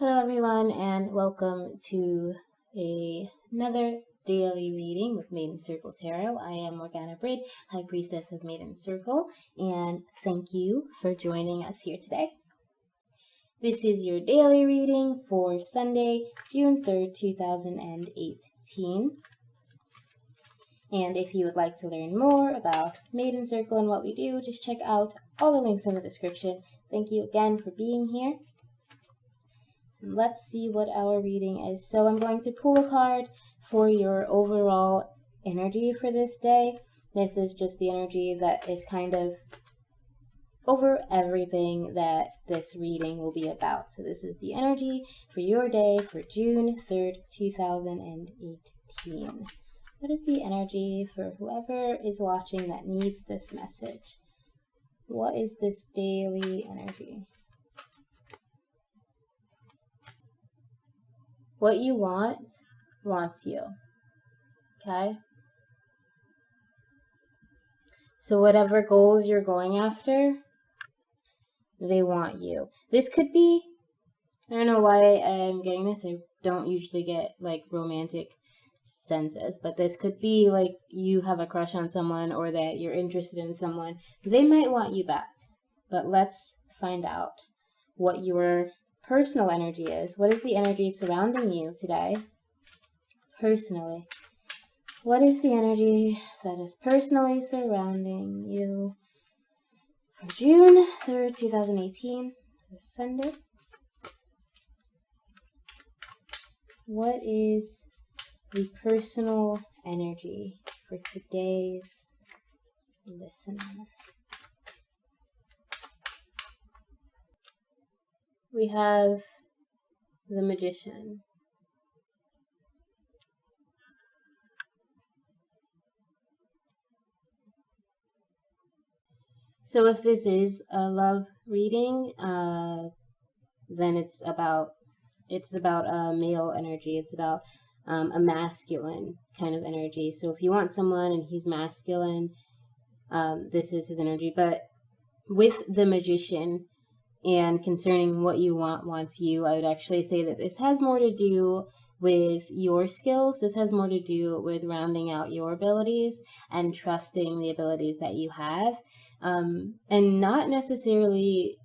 Hello everyone and welcome to another daily reading with Maiden Circle Tarot. I am Morgana Braid, High Priestess of Maiden Circle, and thank you for joining us here today. This is your daily reading for Sunday, June 3rd, 2018. And if you would like to learn more about Maiden Circle and what we do, just check out all the links in the description. Thank you again for being here. Let's see what our reading is. So I'm going to pull a card for your overall energy for this day. This is just the energy that is kind of over everything that this reading will be about. So this is the energy for your day for June 3rd, 2018. What is the energy for whoever is watching that needs this message? What is this daily energy? What you want, wants you, okay? So whatever goals you're going after, they want you. This could be, I don't know why I'm getting this, I don't usually get like romantic senses, but this could be like you have a crush on someone or that you're interested in someone. They might want you back, but let's find out what your personal energy is. What is the energy surrounding you today? Personally. What is the energy that is personally surrounding you for June 3rd, 2018, this Sunday? What is the personal energy for today's listener? We have the Magician. So if this is a love reading, then it's about a male energy. It's about a masculine kind of energy. So if you want someone and he's masculine, this is his energy. But with the Magician, and concerning what you want wants you, I would actually say that this has more to do with your skills. This has more to do with rounding out your abilities and trusting the abilities that you have, and not necessarily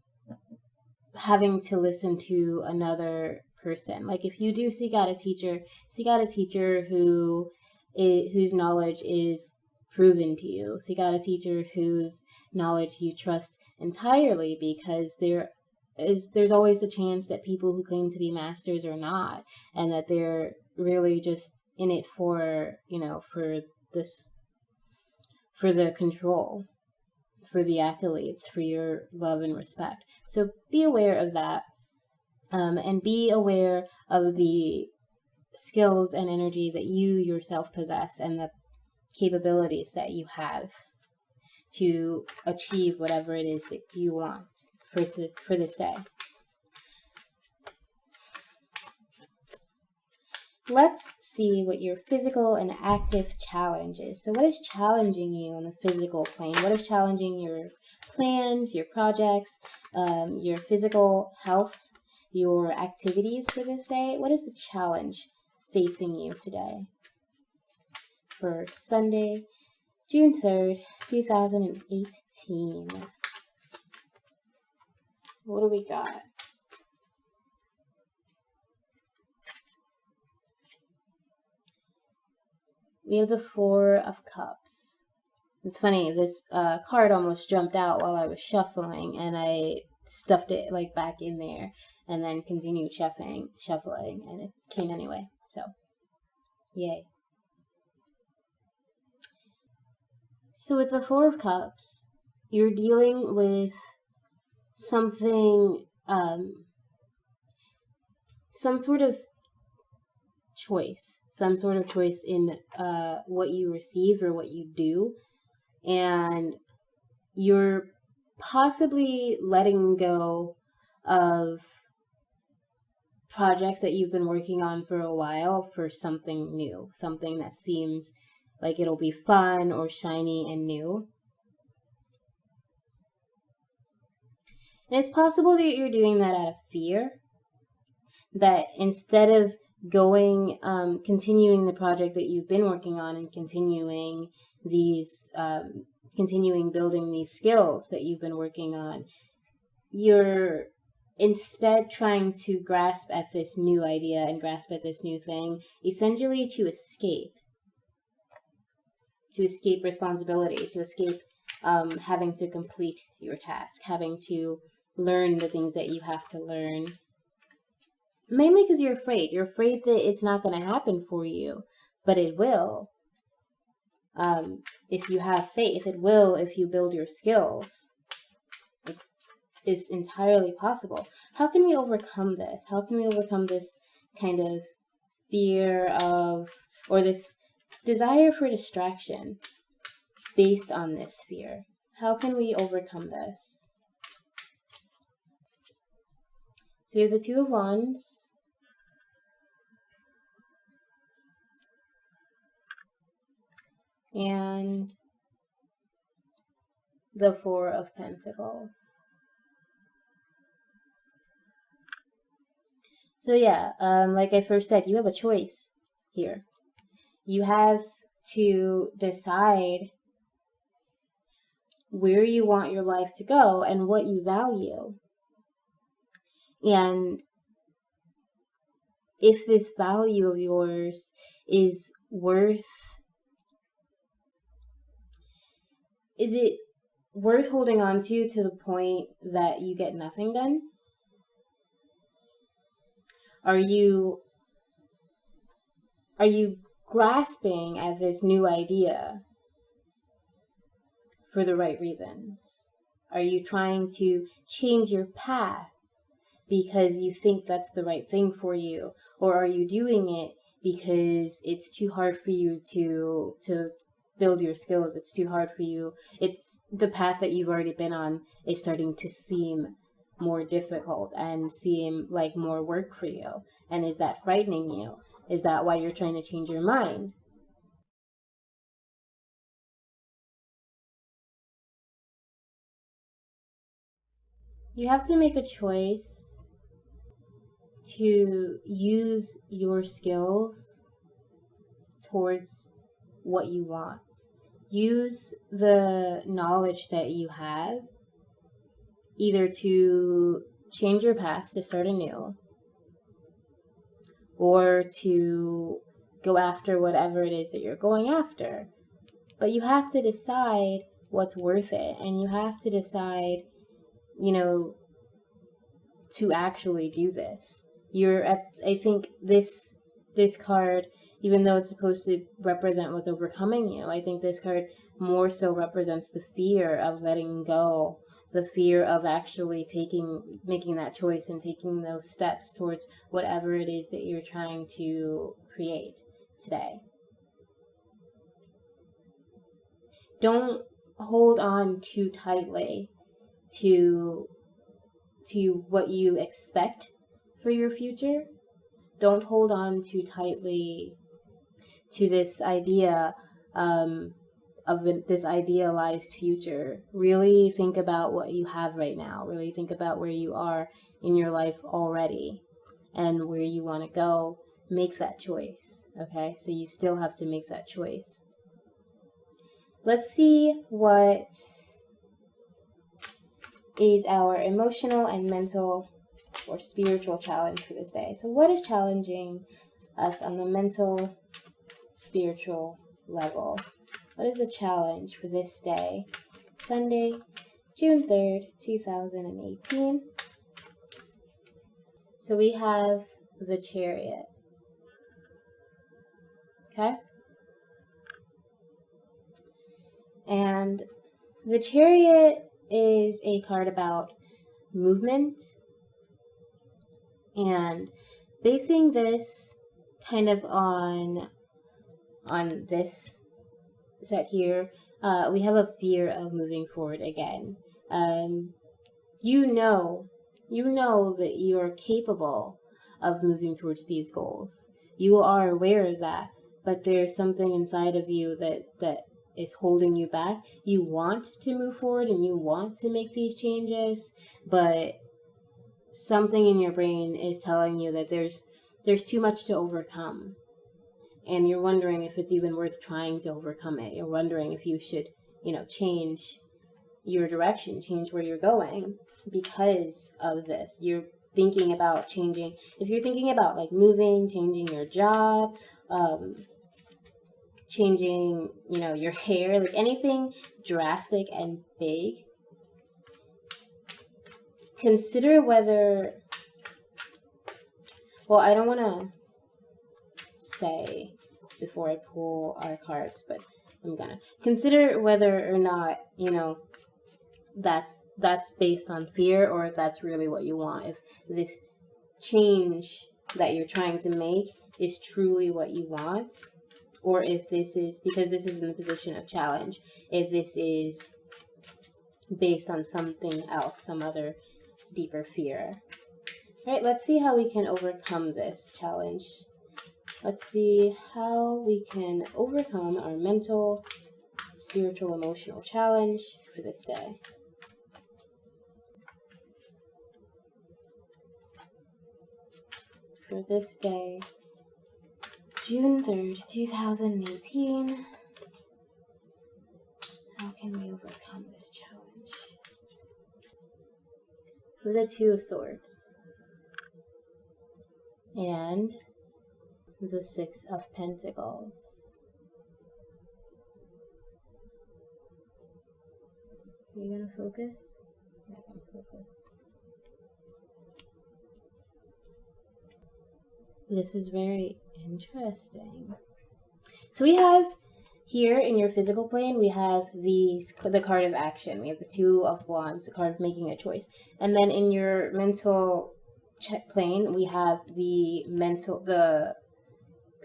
having to listen to another person. Like if you do seek out a teacher whose knowledge is proven to you. Seek out a teacher whose knowledge you trust entirely, because there's always a chance that people who claim to be masters are not, and that they're really just in it for, for the control, for the accolades, for your love and respect. So be aware of that, and be aware of the skills and energy that you yourself possess and the capabilities that you have to achieve whatever it is that you want for this day. Let's see what your physical and active challenge is. So what is challenging you on the physical plane? What is challenging your plans, your projects, your physical health, your activities for this day? What is the challenge facing you today for Sunday, June 3rd, 2018? What do we got? We have the Four of Cups. It's funny, this card almost jumped out while I was shuffling, and I stuffed it like back in there and then continued shuffling, and it came anyway. So, yay. So with the Four of Cups, you're dealing with something, some sort of choice in what you receive or what you do, and you're possibly letting go of projects that you've been working on for a while for something new, something that seems like it'll be fun or shiny and new. And it's possible that you're doing that out of fear. that instead of continuing the project that you've been working on and continuing building these skills that you've been working on, you're instead trying to grasp at this new idea and grasp at this new thing, essentially to escape responsibility, to escape having to complete your task, having to learn the things that you have to learn. Mainly because you're afraid. You're afraid that it's not going to happen for you, but it will. If you have faith, it will if you build your skills. It is entirely possible. How can we overcome this? How can we overcome this kind of fear of, or this desire for distraction based on this fear? How can we overcome this? So we have the Two of Wands. And the Four of Pentacles. So yeah, like I first said, you have a choice here. You have to decide where you want your life to go and what you value. And if this value of yours is it worth holding on to the point that you get nothing done? Are you grasping at this new idea for the right reasons? Are you trying to change your path because you think that's the right thing for you? Or are you doing it because it's too hard for you to build your skills? It's too hard for you. It's the path that you've already been on is starting to seem more difficult and seem like more work for you. And is that frightening you? Is that why you're trying to change your mind? You have to make a choice to use your skills towards what you want. Use the knowledge that you have either to change your path, to start anew, or to go after whatever it is that you're going after. But you have to decide what's worth it, and you have to decide, to actually do this. I think this card, even though it's supposed to represent what's overcoming you, I think this card more so represents the fear of letting go, the fear of actually making that choice and taking those steps towards whatever it is that you're trying to create today. Don't hold on too tightly to what you expect for your future. Don't hold on too tightly to this idea of this idealized future. Really think about what you have right now. Really think about where you are in your life already and where you want to go. Make that choice, okay? So you still have to make that choice. Let's see what is our emotional and mental or spiritual challenge for this day. So what is challenging us on the mental, spiritual level? What is the challenge for this day? Sunday, June 3rd, 2018. So we have the Chariot. Okay? And the Chariot is a card about movement, and basing this kind of on this set here, we have a fear of moving forward again. You know that you're capable of moving towards these goals. You are aware of that, but there's something inside of you that is holding you back. You want to move forward and you want to make these changes, but something in your brain is telling you that there's too much to overcome, and you're wondering if it's even worth trying to overcome it. You're wondering if you should, change your direction, change where you're going because of this. You're thinking about changing. If you're thinking about like moving, changing your job, changing, your hair, like anything drastic and big, consider whether, well, I don't want to say before I pull our cards, but I'm gonna consider whether or not, that's based on fear, or if that's really what you want. If this change that you're trying to make is truly what you want, or if this is, because this is in the position of challenge, if this is based on something else, some other deeper fear. All right, let's see how we can overcome this challenge. Let's see how we can overcome our mental, spiritual, emotional challenge for this day. For this day, June 3rd, 2018. How can we overcome this challenge? For the Two of Swords and the Six of Pentacles. Are you gonna focus? Yeah, I'm gonna focus. This is very interesting. So we have here in your physical plane, we have the card of action. We have the Two of Wands, the card of making a choice. And then in your mental plane, we have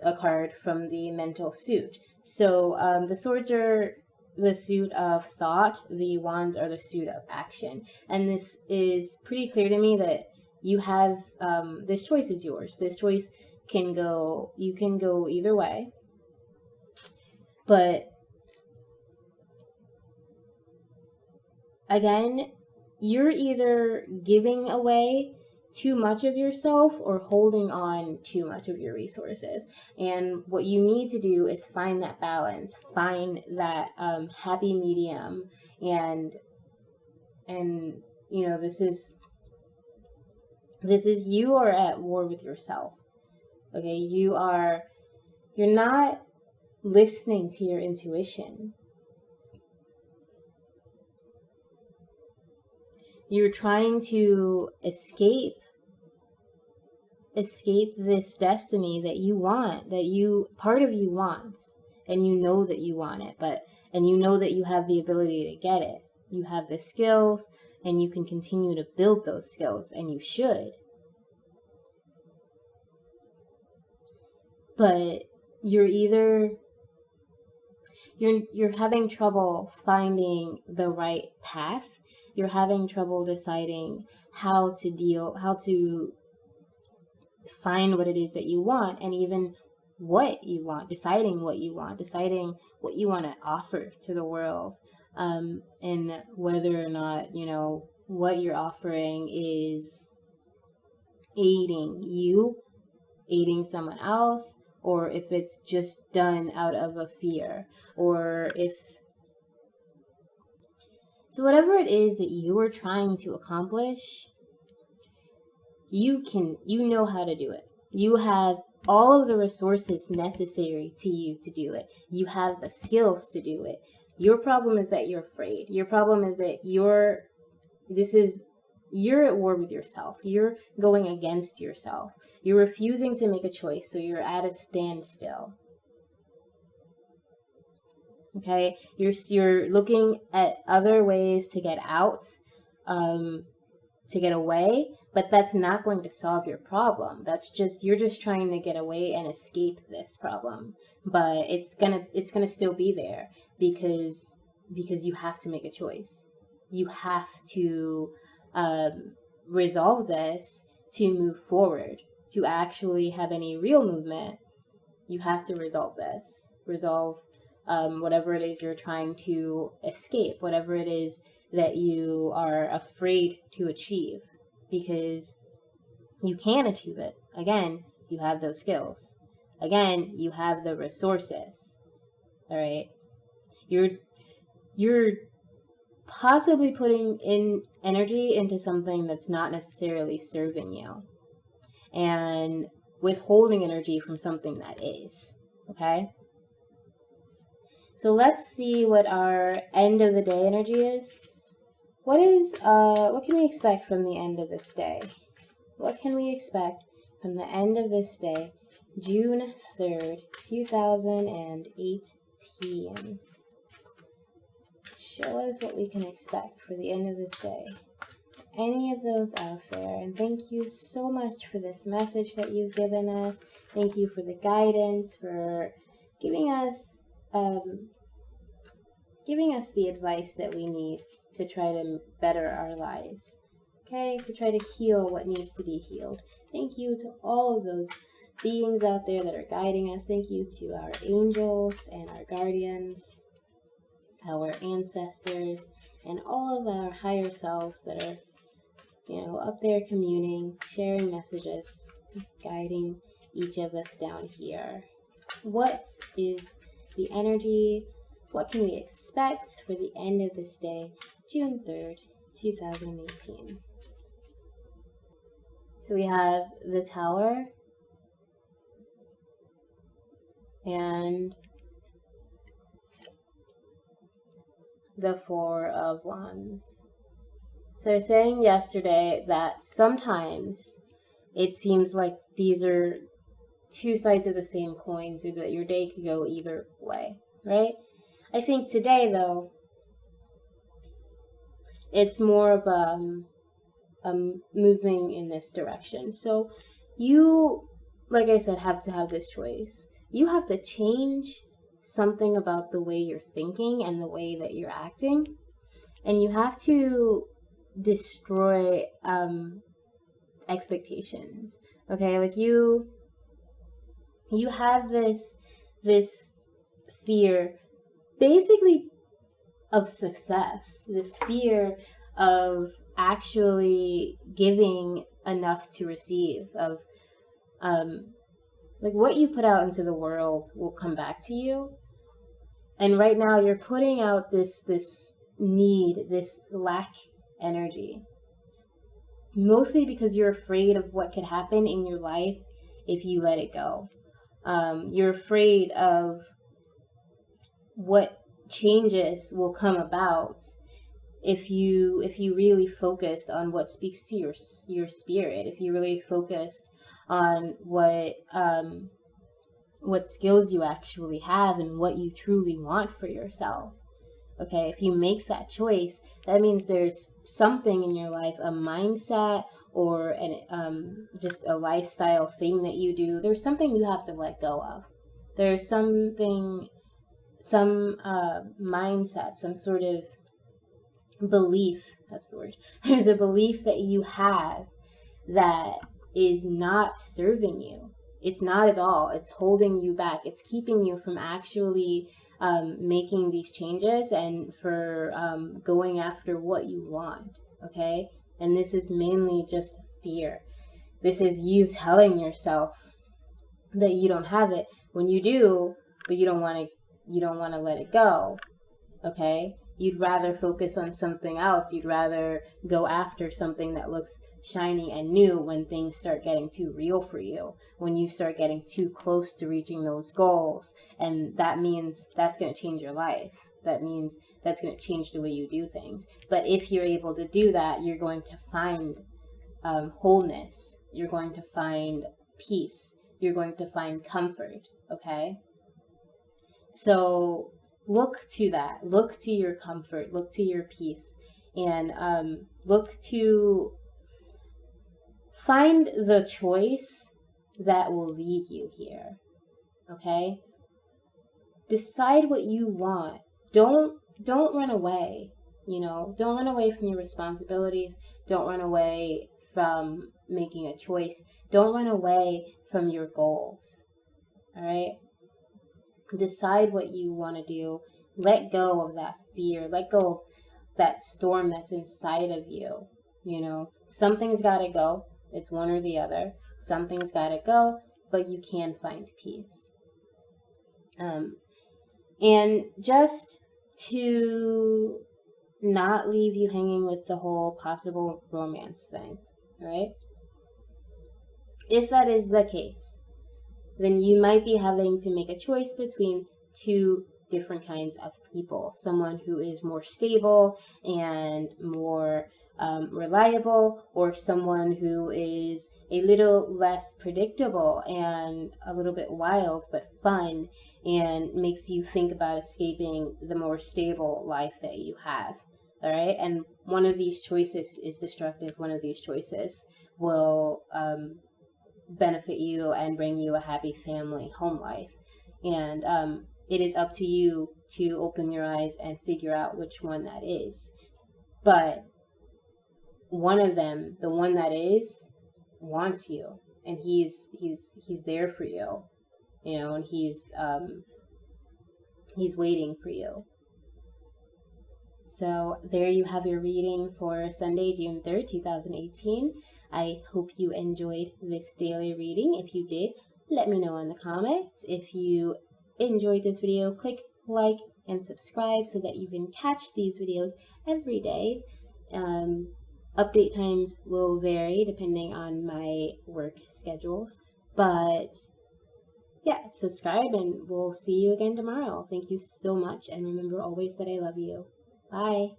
a card from the mental suit. So the swords are the suit of thought, the wands are the suit of action. And this is pretty clear to me that you have, this choice is yours. This choice you can go either way. But again, you're either giving away too much of yourself or holding on too much of your resources. And what you need to do is find that balance, find that happy medium. And this is you are at war with yourself. Okay, you're not listening to your intuition. You're trying to escape this destiny that you want, part of you wants, and you know that you want it, and you know that you have the ability to get it. You have the skills, and you can continue to build those skills, and you should. But you're having trouble finding the right path. You're having trouble deciding how to find what it is that you want, and even what you want, deciding what you want to offer to the world, and whether or not, what you're offering is aiding you, aiding someone else, or if it's just done out of a fear, so whatever it is that you are trying to accomplish, you know how to do it. You have all of the resources necessary to you to do it. You have the skills to do it. Your problem is that you're afraid. Your problem is that you're at war with yourself. You're going against yourself. You're refusing to make a choice, so you're at a standstill. Okay, you're looking at other ways to get out, to get away, but that's not going to solve your problem. You're just trying to get away and escape this problem, but it's gonna still be there because you have to make a choice. You have to resolve this to move forward, to actually have any real movement. You have to resolve whatever it is you're trying to escape, whatever it is that you are afraid to achieve, because You can achieve it. Again, you have those skills. Again, you have the resources. All right. You're possibly putting in energy into something that's not necessarily serving you, and withholding energy from something that is. Okay? So let's see what our end of the day energy is. What can we expect from the end of this day? What can we expect from the end of this day, June 3rd, 2018? Show us what we can expect for the end of this day. Any of those out there. And thank you so much for this message that you've given us. Thank you for the guidance, for giving us the advice that we need to try to better our lives. Okay, to try to heal what needs to be healed. Thank you to all of those beings out there that are guiding us. Thank you to our angels and our guardians, our ancestors, and all of our higher selves that are, up there communing, sharing messages, guiding each of us down here. What is the energy? What can we expect for the end of this day, June 3rd, 2018? So we have the Tower and the Four of Wands. So I was saying yesterday that sometimes it seems like these are two sides of the same coin, so that your day could go either way, right? I think today, though, it's more of moving in this direction. So you, like I said, have to have this choice. You have to change something about the way you're thinking and the way that you're acting, and you have to destroy expectations. Okay, like you have this fear, basically, of success, this fear of actually giving enough to receive, of like what you put out into the world will come back to you. And right now you're putting out this need, this lack energy, mostly because you're afraid of what could happen in your life if you let it go. You're afraid of what changes will come about if you really focused on what speaks to your spirit, if you really focused on what skills you actually have and what you truly want for yourself. Okay, if you make that choice, that means there's something in your life, a mindset or just a lifestyle thing that you do. There's something you have to let go of. There's something, some mindset, some sort of belief, that's the word. There's a belief that you have that is not serving you. It's not at all. It's holding you back. It's keeping you from actually making these changes and for going after what you want. Okay? And this is mainly just fear. This is you telling yourself that you don't have it when you do, but you don't want to let it go. Okay? You'd rather focus on something else. You'd rather go after something that looks shiny and new when things start getting too real for you, when you start getting too close to reaching those goals. And that means that's going to change your life. That means that's going to change the way you do things. But if you're able to do that, you're going to find wholeness. You're going to find peace. You're going to find comfort. Okay? So look to that. Look to your comfort. Look to your peace. And look to find the choice that will lead you here. Okay? Decide what you want. Don't run away. Don't run away from your responsibilities. Don't run away from making a choice. Don't run away from your goals. All right? Decide what you want to do. Let go of that fear. Let go of that storm that's inside of you. Something's got to go. It's one or the other. Something's got to go, but you can find peace. And just to not leave you hanging with the whole possible romance thing, right? If that is the case, then you might be having to make a choice between two different kinds of people. Someone who is more stable and more reliable, or someone who is a little less predictable and a little bit wild but fun and makes you think about escaping the more stable life that you have. All right, and one of these choices is destructive. One of these choices will benefit you and bring you a happy family home life. And it is up to you to open your eyes and figure out which one that is. But one of them, the one that is, wants you, and he's there for you, you know, and he's waiting for you. So there you have your reading for Sunday, June 3rd, 2018. I hope you enjoyed this daily reading. If you did, let me know in the comments. If you enjoyed this video, click like and subscribe so that you can catch these videos every day. Update times will vary depending on my work schedules, but yeah, subscribe and we'll see you again tomorrow. Thank you so much, and remember always that I love you. Bye.